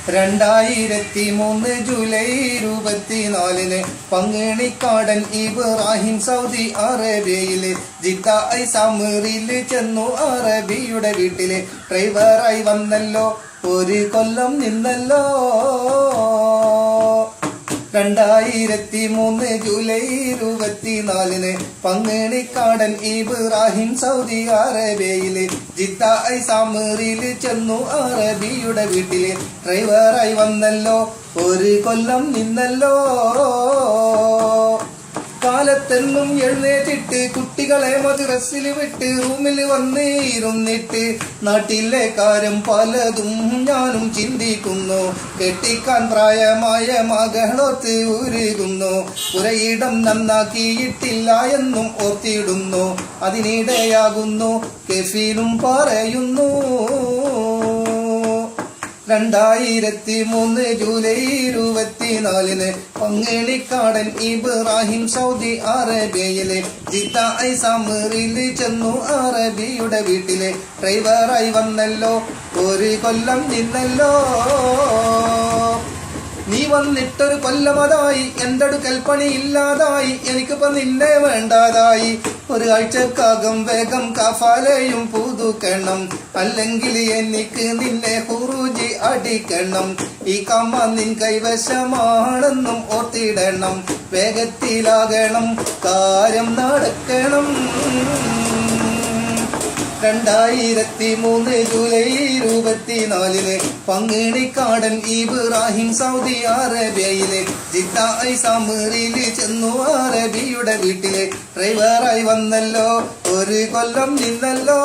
2003 July 24 പങ്ങിണിക്കാടൻ Ibrahim Saudi അറേബ്യയിലെ Jeddah സാമറിയിൽ ചെന്നു. അറബിയുടെ വീട്ടിലെ ഡ്രൈവറായി വന്നല്ലോ, ഒരു കൊല്ലം നിന്നല്ലോ. 2003 ജൂലൈ 24 പങ്ങിണിക്കാടൻ ഇബ്രാഹിം സൗദി അറേബ്യയിലെ ജിദ്ദ സാമറിയിൽ ചെന്നു. അറബിയുടെ വീട്ടിലെ ഡ്രൈവറായി വന്നല്ലോ, ഒരു കൊല്ലം നിന്നല്ലോ. കാലത്തെന്നും എഴുന്നേറ്റിട്ട് കുട്ടികളെ മദ്രസിൽ വിട്ട് റൂമിൽ വന്നിരുന്നിട്ട് നാട്ടിലെ കാര്യം പലതും ഞാനും ചിന്തിക്കുന്നു. കെട്ടിക്കാൻ പ്രായമായ മകളോത്ത് ഉരുകുന്നു. പുരയിടം നന്നാക്കിയിട്ടില്ല എന്നും ഓർത്തിടുന്നു. അതിനിടെയാകുന്നു കെഫീലും പറയുന്നു. 2003 ജൂലൈ 24 പങ്ങിണിക്കാടൻ ഇബ്രാഹിം സൗദി അറേബ്യയിലെ ജിദ്ദ സാമറിയിൽ ചെന്നു. അറബിയുടെ വീട്ടിലെ ഡ്രൈവറായി വന്നല്ലോ, ഒരു കൊല്ലം നിന്നല്ലോ. നീ വന്നിട്ടൊരു കൊല്ലമതായി, എൻ്റെ അടുക്കൽ പണിയില്ലാതായി, എനിക്കിപ്പോ നിന്നെ വേണ്ടാതായി. ഒരു ആഴ്ചക്കകം വേഗം കഫാലയും പുതുക്കണം, അല്ലെങ്കിൽ എനിക്ക് നിന്നെ ഹുറൂജി അടിക്കണം. ഈ കമ്മ നിൻ കൈവശമാണെന്നും ഓർത്തിടണം. വേഗത്തിലാകണം, കാര്യം നടക്കണം. 2003 ജൂലൈ 24 പങ്ങിണിക്കാടൻ ഇബ്രാഹിം സൗദി അറേബ്യയിലെ ജിദ്ദ സാമറിയിൽ ചെന്നു. അറബിയുടെ വീട്ടിലെ ഡ്രൈവറായി വന്നല്ലോ, ഒരു കൊല്ലം നിന്നല്ലോ.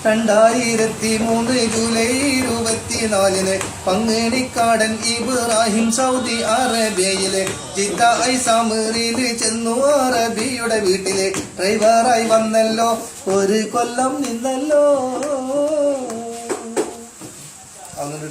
2003 ജൂലൈ 24 പങ്ങിണിക്കാടൻ ഇബ്രാഹിം സൗദി അറേബ്യയിലെ ജിദ്ദ സാമറിയിൽ ചെന്നു. അറബിയുടെ വീട്ടിലെ ഡ്രൈവറായി വന്നല്ലോ, ഒരു കൊല്ലം നിന്നല്ലോ. അങ്ങനെ